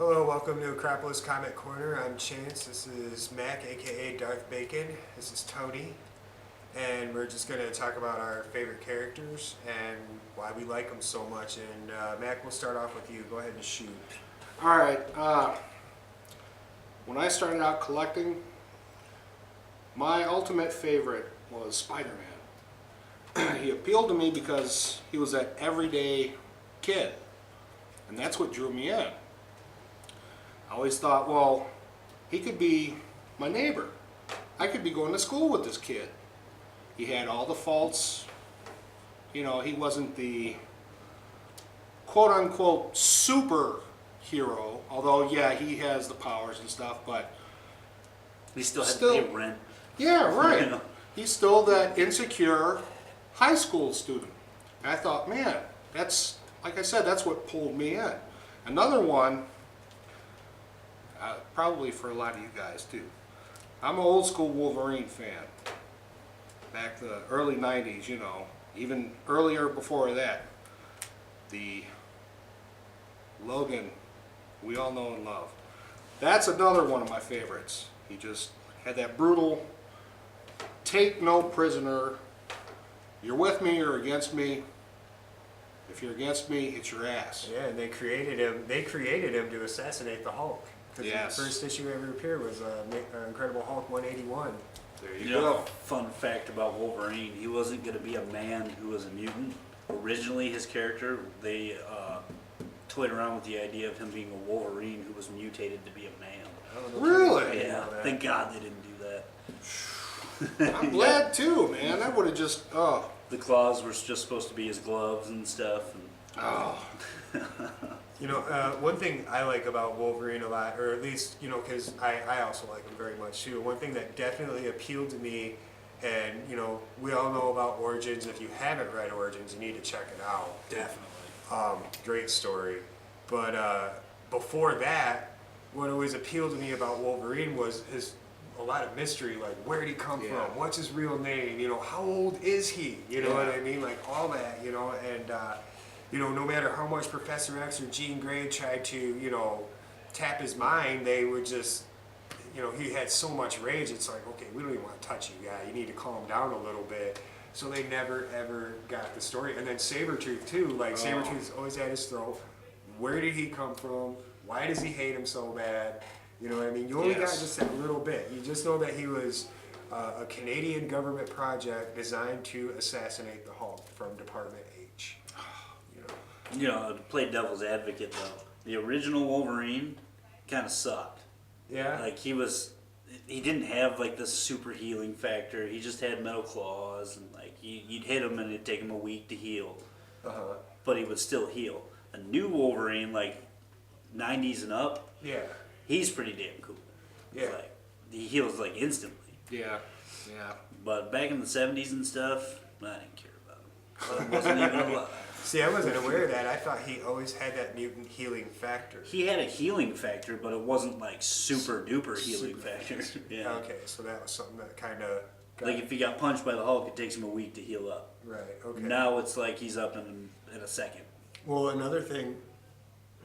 Hello, welcome to Acropolis Comic Corner. I'm Chance. This is Mack, aka Darth Bacon. This is Tony. And we're just going to talk about our favorite characters and why we like them so much. And Mack, we'll start off with you. Go ahead and shoot. All right. When I started out collecting, my ultimate favorite was Spider-Man. He appealed to me because he was that everyday kid, and that's what drew me in. I always thought, well, he could be my neighbor. I could be going to school with this kid. He had all the faults. You know, he wasn't the quote-unquote superhero, although, yeah, he has the powers and stuff, but he still had to pay rent. Yeah, right. You know? He's still that insecure high school student. And I thought, man, that's, like I said, that's what pulled me in. Another one, probably for a lot of you guys too. I'm an old school Wolverine fan. Back the early 90s, you know, even earlier before that. The Logan we all know and love. That's another one of my favorites. He just had that brutal, take no prisoner. You're with me or against me. If you're against me, it's your ass. Yeah, and they created him. They created him to assassinate the Hulk. Because Yes. the first issue ever appeared was Incredible Hulk 181. There You you know, go. fun fact about Wolverine, he wasn't going to be a man who was a mutant. Originally, his character, they toyed around with the idea of him being a Wolverine who was mutated to be a man. Oh, no Really? kidding. I didn't Yeah, know that. thank God they didn't do that. I'm glad too, man. That would have just, oh. The claws were just supposed to be his gloves and stuff. And, Oh. You know, one thing I like about Wolverine a lot, or at least, you know, because I also like him very much too. One thing that definitely appealed to me, and, you know, we all know about Origins. If you haven't read Origins, you need to check it out. definitely. Great story. But before that, what always appealed to me about Wolverine was a lot of mystery, like where did he come Yeah. from? What's his real name? You know, how old is he? You know Yeah. what I mean? Like all that, you know, and you know, no matter how much Professor X or Jean Grey tried to, you know, tap his mind, they would just, you know, he had so much rage, it's like, okay, we don't even want to touch you, guy. You need to calm down a little bit. So they never, ever got the story. And then Sabretooth, too. Like, Sabretooth's always at his throat. Where did he come from? Why does he hate him so bad? You know what I mean? You only got Yes. just that little bit. You just know that he was a Canadian government project designed to assassinate the Hulk from Department H. You know, to play devil's advocate though, the original Wolverine kind of sucked. Yeah? Like he didn't have like this super healing factor. He just had metal claws, and like you'd hit him and it'd take him a week to heal, Uh-huh. but he would still heal. A new Wolverine, like 90s and up, Yeah. he's pretty damn cool. Yeah. Like he heals like instantly. Yeah. Yeah. But back in the 70s and stuff, I didn't care about him. I wasn't even alive. See, I wasn't aware of that. I thought he always had that mutant healing factor. He had a healing factor, but it wasn't like super duper healing Super factor. Yeah. Okay, so that was something that kind of... Like if he got punched by the Hulk, it takes him a week to heal up. Right, okay. Now it's like he's up in a second. Well, another thing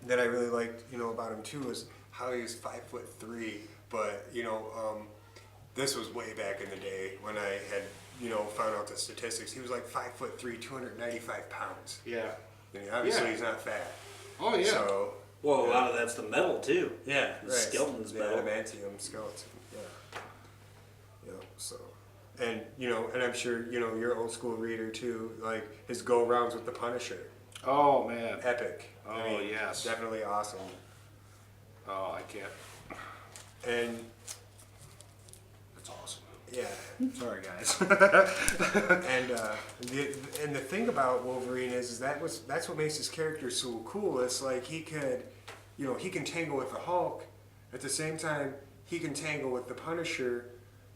that I really liked, you know, about him too is how he was 5'3", but you know, this was way back in the day when I had, you know, found out the statistics. He was like 5'3", 295 pounds. Yeah. I mean, obviously, Yeah. he's not fat. Oh, yeah. So Well, a lot of that's the metal too. yeah, The right. skeleton's the metal. adamantium skeleton. Yeah. You know, so. And you know, and I'm sure you know you're an old school reader too. Like his go rounds with the Punisher, Oh, man. epic. Oh, yes. definitely awesome. Oh, I can't. And That's awesome. yeah, Sorry, guys. and the thing about Wolverine is that's what makes his character so cool. It's like he could, you know, he can tangle with the Hulk, at the same time he can tangle with the Punisher,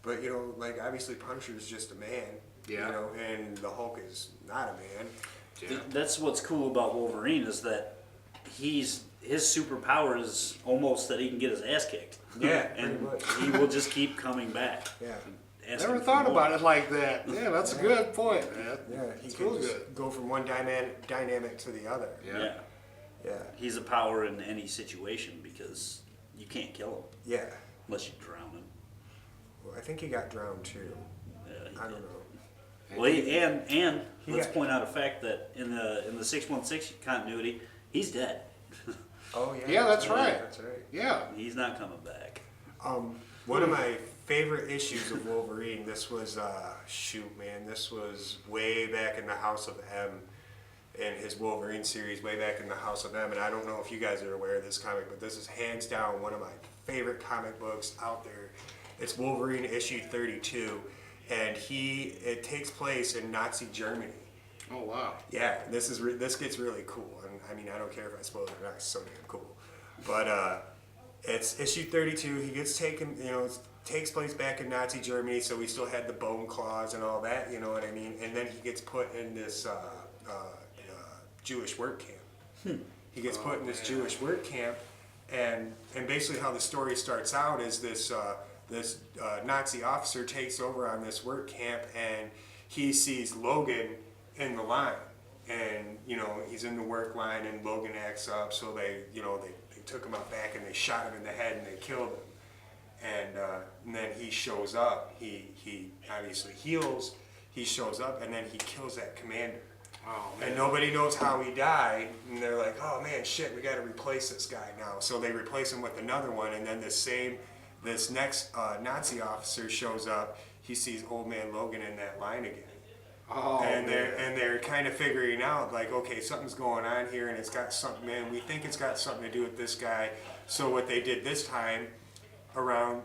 but you know, like obviously Punisher is just a man, Yeah. you know, and the Hulk is not a man. Yeah. That's what's cool about Wolverine is that his superpower is almost that he can get his ass kicked. Yeah, and pretty much. he will just keep coming back. Yeah. Never thought about it like that. Yeah, that's a good point, man. Yeah, he It's can real just good. go from one dynamic to the other. Yeah. Yeah. Yeah. He's a power in any situation because you can't kill him Yeah. unless you drown him. Well, I think he got drowned too. Yeah, he I don't did. know. Well, and He let's got- point out a fact that in the 616 continuity, he's dead. Oh yeah. Yeah, that's right. That's right. Yeah. He's not coming back. One of my favorite issues of Wolverine. This was shoot, man. This was way back in the House of M, in his Wolverine series, way back in the House of M. And I don't know if you guys are aware of this comic, but this is hands down one of my favorite comic books out there. It's Wolverine issue 32, and it takes place in Nazi Germany. Oh wow. Yeah, this gets really cool, and I mean I don't care if I spoil it or not. It's so damn cool. But it's issue 32. He gets taken. It takes place back in Nazi Germany, so we still had the bone claws and all that. You know what I mean? And then he gets put in this Jewish work camp. He gets put in this Jewish work camp, and basically how the story starts out is this Nazi officer takes over on this work camp, and he sees Logan in the line, and he's in the work line, and Logan acts up, so they took him out back and they shot him in the head and they killed him, and then he shows up. He obviously heals. He shows up, and then he kills that commander. Oh, man. And nobody knows how he died, and they're like, oh man, shit, we got to replace this guy now. So they replace him with another one, and then this next Nazi officer shows up. He sees old man Logan in that line again. Oh, And man. they're kind of figuring out, like, okay, something's going on here, and it's got something, man, we think it's got something to do with this guy. So what they did this time around,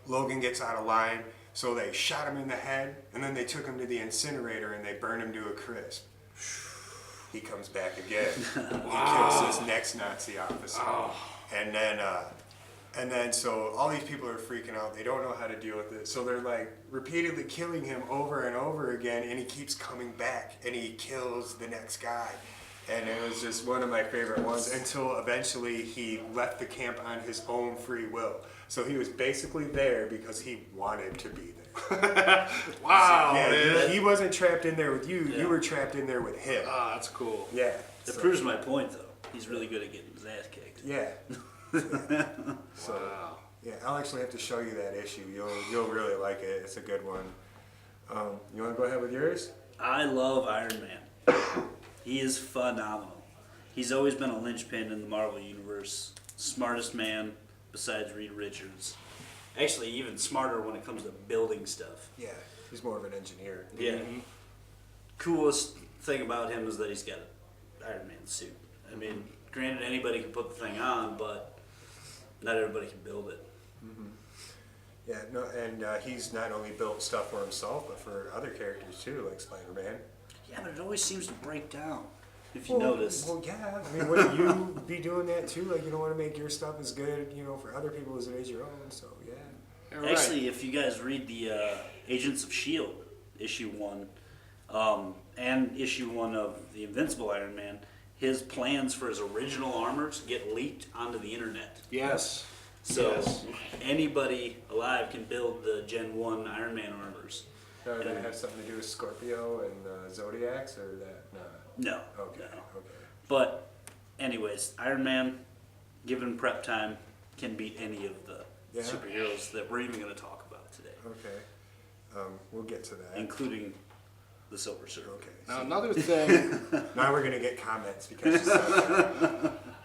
Logan gets out of line, so they shot him in the head, and then they took him to the incinerator, and they burned him to a crisp. He comes back again. He kills this next Nazi officer. And then so all these people are freaking out. They don't know how to deal with it. So they're like repeatedly killing him over and over again, and he keeps coming back, and he kills the next guy. And it was just one of my favorite ones until eventually he left the camp on his own free will. So he was basically there because he wanted to be there. Wow. Yeah, Man. he wasn't trapped in there with you. Yeah. You were trapped in there with him. Ah, that's cool. Yeah. That So- proves my point, though. He's really good at getting his ass kicked. Yeah. So, Wow. yeah, I'll actually have to show you that issue. You'll really like it. It's a good one. You want to go ahead with yours? I love Iron Man. He is phenomenal. He's always been a linchpin in the Marvel Universe. Smartest man besides Reed Richards. Actually, even smarter when it comes to building stuff. Yeah, he's more of an engineer. Yeah. Coolest thing about him is that he's got an Iron Man suit. I mean, granted, anybody can put the thing on, but not everybody can build it. Yeah, no, and he's not only built stuff for himself, but for other characters too, like Spider-Man. Yeah, but it always seems to break down, if you notice. Well, yeah. I mean, wouldn't you be doing that too? Like, you don't want to make your stuff as good, for other people as it is your own. So, yeah. You're right. Actually, if you guys read the Agents of S.H.I.E.L.D., issue 1, and issue 1 of the Invincible Iron Man, his plans for his original armors get leaked onto the internet. Yes. So Yes. anybody alive can build the Gen 1 Iron Man armors. Does that have something to do with Scorpio and Zodiacs, or that? No. No. Okay. No. Okay. But anyways, Iron Man, given prep time, can beat any of the Yeah. superheroes that we're even going to talk about today, Okay. We'll get to that. including the Silver Surfer. Okay. Now another thing, Now we're gonna get comments because you said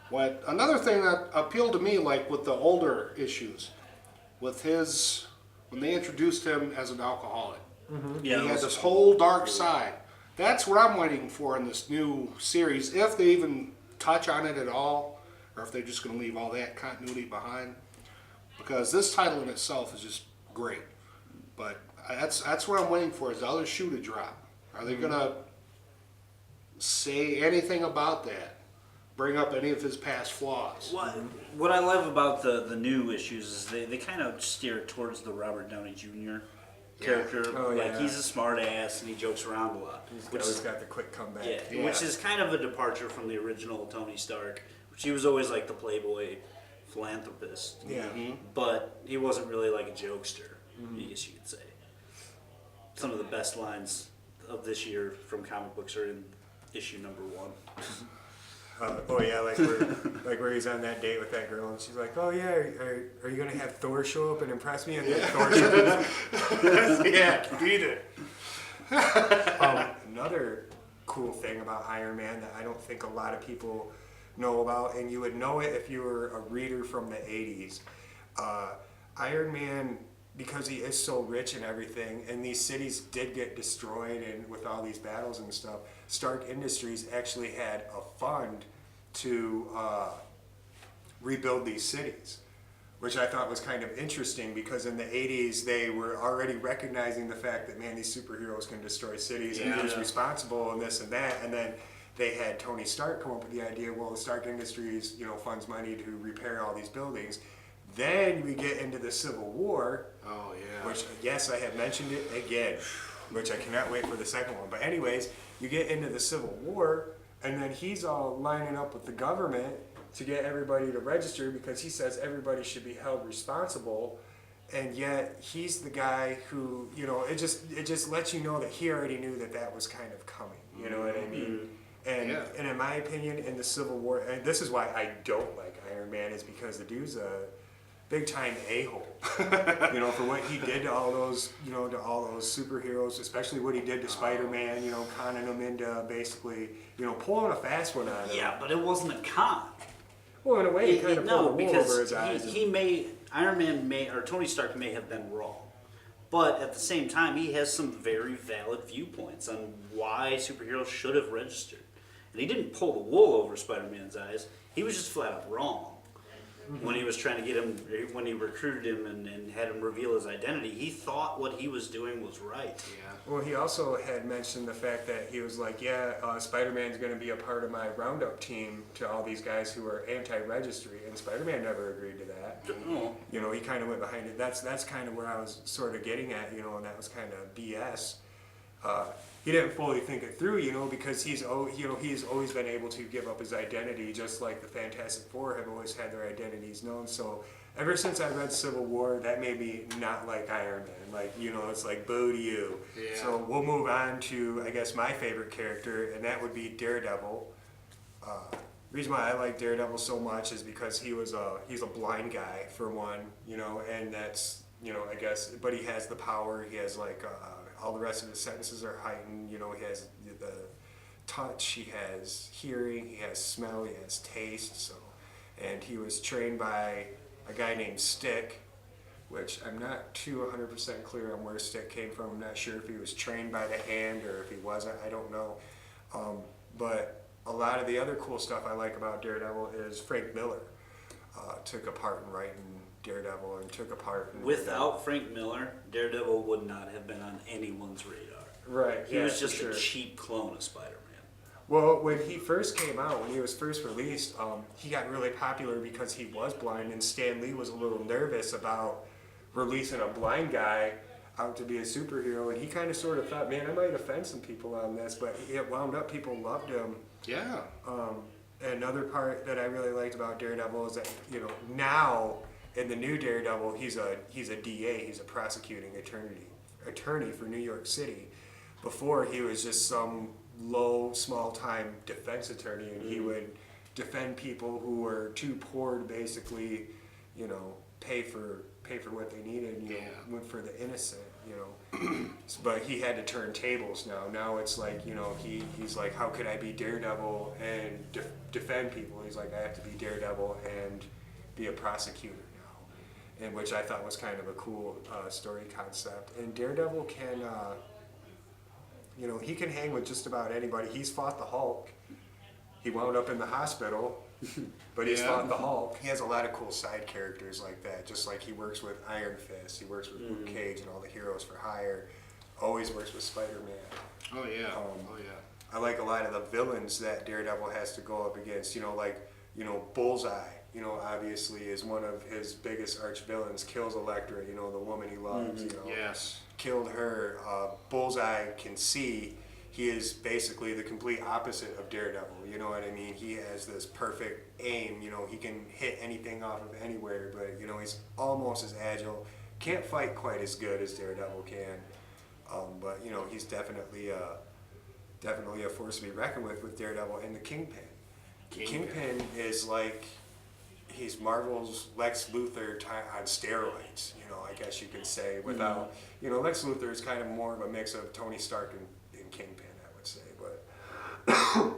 that. another thing that appealed to me, like with the older issues, with when they introduced him as an alcoholic, Yeah, he it had was- this whole dark side. That's what I'm waiting for in this new series, if they even touch on it at all, or if they're just going to leave all that continuity behind. Because this title in itself is just great. But that's what I'm waiting for, is the other shoe to drop. Are they going to say anything about that? Bring up any of his past flaws? What I love about the new issues is they kind of steer towards the Robert Downey Jr. character. Oh, like yeah. he's a smart ass and he jokes around a lot. He's Which always is, got the quick comeback. yeah, which is kind of a departure from the original Tony Stark, which he was always like the playboy philanthropist. Yeah. But he wasn't really like a jokester, I guess you could say. Some of the best lines of this year from comic books are in issue number 1. Oh yeah, like where he's on that date with that girl, and she's like, "Oh yeah, are you gonna have Thor show up and impress me?" And then Thor shows up. Yeah, beat it. Another cool thing about Iron Man that I don't think a lot of people know about, and you would know it if you were a reader from the '80s. Iron Man, because he is so rich and everything, and these cities did get destroyed, and with all these battles and stuff, Stark Industries actually had a fund to rebuild these cities, which I thought was kind of interesting because in the 80s they were already recognizing the fact that, man, these superheroes can destroy cities and who's responsible and this and that, and then they had Tony Stark come up with the idea, well, Stark Industries, funds money to repair all these buildings. Then we get into the Civil War, Oh yeah. which, yes, I have mentioned it again, which I cannot wait for the second one. But anyways, you get into the Civil War, and then he's all lining up with the government to get everybody to register because he says everybody should be held responsible. And yet he's the guy who, it just lets you know that he already knew that that was kind of coming. You know what I mean? And in my opinion, in the Civil War, and this is why I don't like Iron Man, is because the dude's a big time a-hole. For what he did to all those, to all those superheroes, especially what he did to Spider-Man, conning him into basically, pulling a fast one on him. Yeah, but it wasn't a con. Well, in a way, he kind of pulled the wool over his eyes. Iron Man or Tony Stark may have been wrong. But at the same time, he has some very valid viewpoints on why superheroes should have registered. And he didn't pull the wool over Spider-Man's eyes. He was just flat out wrong. When he was trying to get him, when he recruited him and had him reveal his identity, he thought what he was doing was right. Yeah. Well, he also had mentioned the fact that he was like, Spider-Man's going to be a part of my roundup team to all these guys who are anti-registry, and Spider-Man never agreed to that. Oh. He kind of went behind it. That's kind of where I was sort of getting at, and that was kind of BS. He didn't fully think it through, because he's always been able to give up his identity, just like the Fantastic Four have always had their identities known. So ever since I read Civil War, that made me not like Iron Man. Like, it's like, boo to you. Yeah. So we'll move on to, I guess, my favorite character, and that would be Daredevil. The reason why I like Daredevil so much is because he's a blind guy, for one, and that's, I guess, but he has the power. He has, like, all the rest of his sentences are heightened. He has the touch, he has hearing, he has smell, he has taste. So, and he was trained by a guy named Stick, which I'm not too 100% clear on where Stick came from. I'm not sure if he was trained by the hand or if he wasn't. I don't know. But a lot of the other cool stuff I like about Daredevil is Frank Miller took a part in writing Daredevil and took a part in... Without Frank Miller, Daredevil would not have been on anyone's radar. Right. He was just a cheap clone of Spider-Man. Well, when he first came out, when he was first released, he got really popular because he was blind, and Stan Lee was a little nervous about releasing a blind guy out to be a superhero, and he kind of sort of thought, man, I might offend some people on this, but it wound up people loved him. Yeah. Another part that I really liked about Daredevil is that, now in the new Daredevil, he's a DA, he's a prosecuting attorney for New York City. Before, he was just some low, small-time defense attorney, and he would defend people who were too poor to basically, pay for what they needed, went for the innocent, But he had to turn tables now. Now it's like, he's like, how could I be Daredevil and defend people? He's like, I have to be Daredevil and be a prosecutor now. And which I thought was kind of a cool story concept. And Daredevil can, he can hang with just about anybody. He's fought the Hulk. He wound up in the hospital, but he's fought the Hulk. He has a lot of cool side characters like that, just like he works with Iron Fist, he works with Luke Cage and all the heroes for hire, always works with Spider-Man. Oh yeah. I like a lot of the villains that Daredevil has to go up against, Bullseye, obviously is one of his biggest arch villains, kills Elektra, the woman he loves, Yes. Killed her. Bullseye can see. He is basically the complete opposite of Daredevil, you know what I mean? He has this perfect aim, he can hit anything off of anywhere, but, he's almost as agile. Can't fight quite as good as Daredevil can, but, he's definitely a force to be reckoned with Daredevil and the Kingpin. Kingpin is like, he's Marvel's Lex Luthor on steroids, you know, I guess you could say, without, you know, Lex Luthor is kind of more of a mix of Tony Stark and Kingpin, I would say, but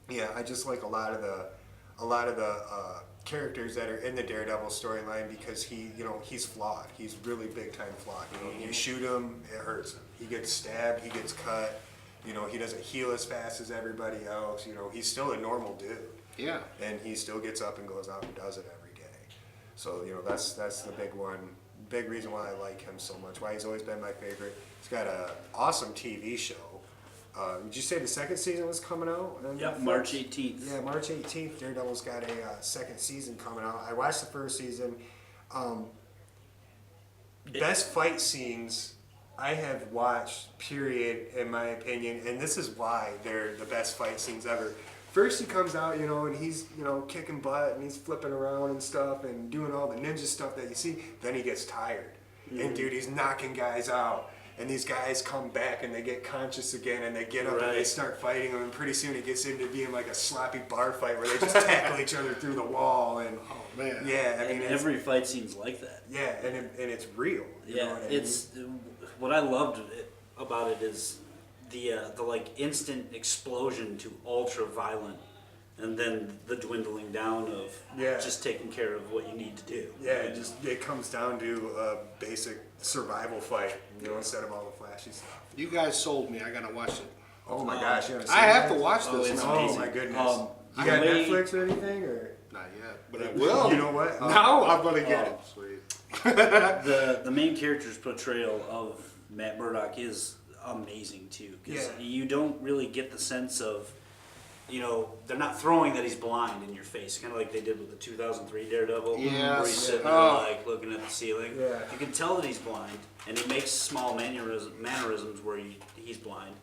yeah, I just like a lot of the characters that are in the Daredevil storyline because he, you know, he's flawed. He's really big time flawed. You know, you shoot him, it hurts him. He gets stabbed, he gets cut. You know, he doesn't heal as fast as everybody else. You know, he's still a normal dude. Yeah. And he still gets up and goes out and does it every day. So, you know, that's the big one, big reason why I like him so much, why he's always been my favorite. He's got an awesome TV show. Did you say the second season was coming out? Yep, March 18th. Yeah, March 18th. Daredevil's got a second season coming out. I watched the first season. Best fight scenes I have watched, period, in my opinion, and this is why they're the best fight scenes ever. First he comes out, you know, and he's, you know, kicking butt and he's flipping around and stuff and doing all the ninja stuff that you see. Then he gets tired. And dude, he's knocking guys out. And these guys come back and they get conscious again and they get up and they start fighting them, and pretty soon it gets into being like a sloppy bar fight where they just tackle each other through the wall. And Oh man. yeah, I mean, Every fight scene's like that. yeah, and it's real. You know Yeah, what I mean? it's what I loved about it is the like instant explosion to ultra violent, and then the dwindling down of just taking care of what you need to do. Yeah, it comes down to a basic survival fight, you know, instead of all the flashy stuff. You guys sold me. I gotta watch it. Oh my gosh, you haven't seen I have that? to watch Oh, this it's now. amazing. Oh my goodness. You the got way- Netflix or anything, or? Not yet, but I will. You know what? Now I'm gonna get it. Sweet. The main character's portrayal of Matt Murdock is amazing too, because you don't really get the sense of, you know, they're not throwing that he's blind in your face, kind of like they did with the 2003 Daredevil, Yes. where he's sitting there Oh. like looking at the ceiling. Yeah. You can tell that he's blind, and he makes small mannerisms where he's blind,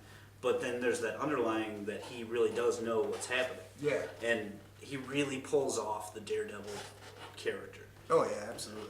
but then there's that underlying that he really does know what's happening. Yeah. And he really pulls off the Daredevil character. Oh yeah, absolutely.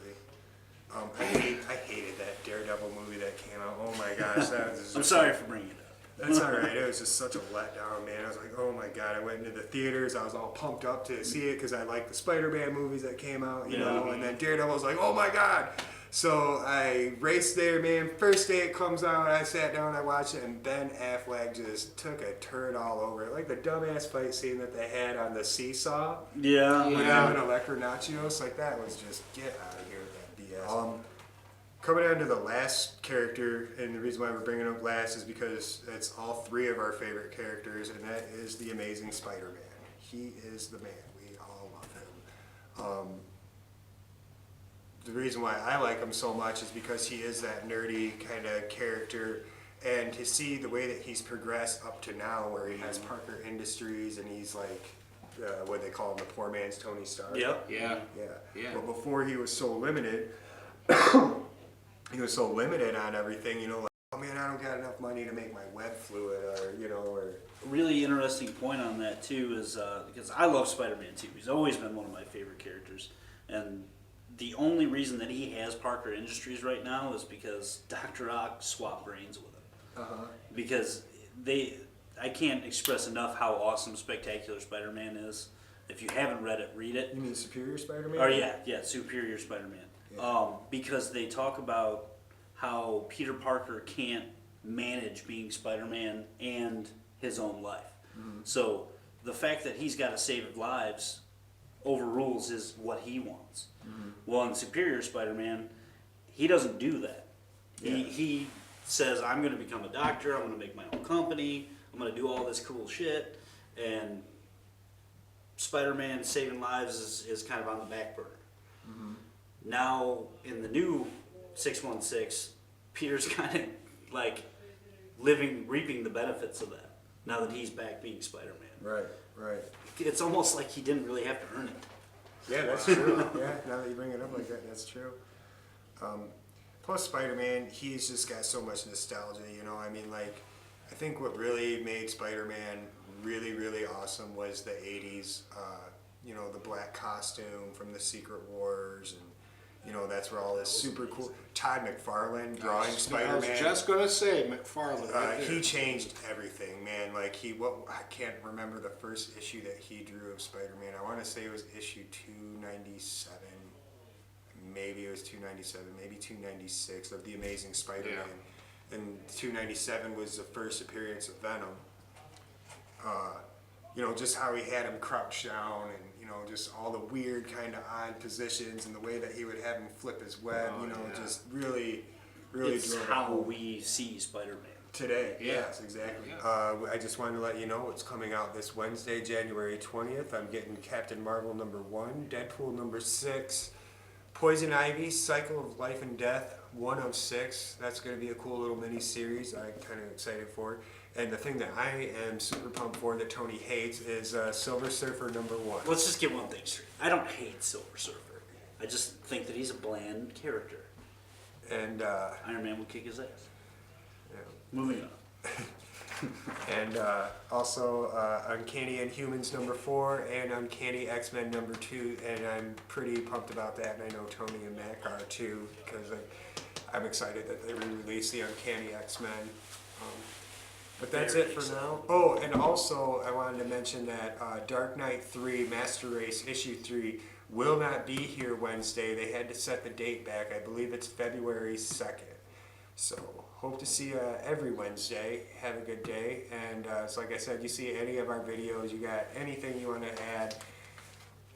I hated that Daredevil movie that came out. Oh my gosh, that was just I'm sorry for bringing it up. That's all right. It was just such a letdown, man. I was like, oh my god. I went into the theaters. I was all pumped up to see it because I liked the Spider-Man movies that came out, you know. And then Daredevil was like, oh my god. So I raced there, man. First day it comes out, I sat down, I watched it, and Ben Affleck just took a turn all over it. Like the dumbass fight scene that they had on the seesaw Yeah. with him and Electro Nachios. Like that was just, get out of here with that BS. Coming down to the last character, and the reason why we're bringing up last is because it's all three of our favorite characters, and that is the Amazing Spider-Man. He is the man. We all love him. The reason why I like him so much is because he is that nerdy kind of character, and to see the way that he's progressed up to now, where he has Parker Industries, and he's like, what they call him, the poor man's Tony Stark. Yep. Yeah. Yeah. But before he was so limited, on everything, you know, like, oh man, I don't got enough money to make my web fluid, or, you know, or... A really interesting point on that too is because I love Spider-Man too. He's always been one of my favorite characters, and the only reason that he has Parker Industries right now is because Dr. Ock swapped brains with him. Because I can't express enough how awesome Spectacular Spider-Man is. If you haven't read it, read it. You mean Superior Spider-Man? Or yeah, Superior Spider-Man. Yeah. Because they talk about how Peter Parker can't manage being Spider-Man and his own life. So the fact that he's got to save lives overrules what he wants. Well, in Superior Spider-Man, he doesn't do that. He says, I'm going to become a doctor, I'm going to make my own company, I'm going to do all this cool shit, and Spider-Man saving lives is kind of on the back burner. Now, in the new 616, Peter's kind of like reaping the benefits of that, now that he's back being Spider-Man. Right. It's almost like he didn't really have to earn it. Yeah, that's true. Yeah, now that you bring it up like that, that's true. Plus Spider-Man, he's just got so much nostalgia, you know, I mean, like, I think what really made Spider-Man really, really awesome was the 80s, you know, the black costume from the Secret Wars, and, You know, that's where all this super cool Todd McFarlane drawing I was Spider-Man. just gonna say McFarlane. Right there. He changed everything, man. Like I can't remember the first issue that he drew of Spider-Man. I want to say it was issue 297. Maybe it was 297, maybe 296 of The Amazing Spider-Man. And 297 was the first appearance of Venom. You know, just how he had him crouched down and, you know, just all the weird kind of odd positions and the way that he would have him flip his web, you know, just really It's drove it how home. we see Spider-Man. Today, Yeah. yes, exactly. Yeah. I just wanted to let you know it's coming out this Wednesday, January 20th. I'm getting Captain Marvel #1, Deadpool #6, Poison Ivy, Cycle of Life and Death 1 of 6. That's going to be a cool little mini series. I'm kind of excited for it. And the thing that I am super pumped for that Tony hates is Silver Surfer #1. Let's just get one thing straight. I don't hate Silver Surfer. I just think that he's a bland character. And Iron Man will kick his ass. yeah. Moving on. And also Uncanny Inhumans #4 and Uncanny X-Men #2, and I'm pretty pumped about that, and I know Tony and Mack are too, because I'm excited that they re-released the Uncanny X-Men. But that's Very it for excited. now. Oh, and also I wanted to mention that Dark Knight 3 Master Race issue 3 will not be here Wednesday. They had to set the date back. I believe it's February 2nd. So hope to see you every Wednesday. Have a good day. And so like I said, you see any of our videos, you got anything you want to add,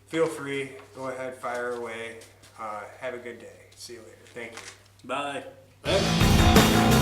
feel free. Go ahead, fire away. Have a good day. See you later. Thank you. Bye. Hey.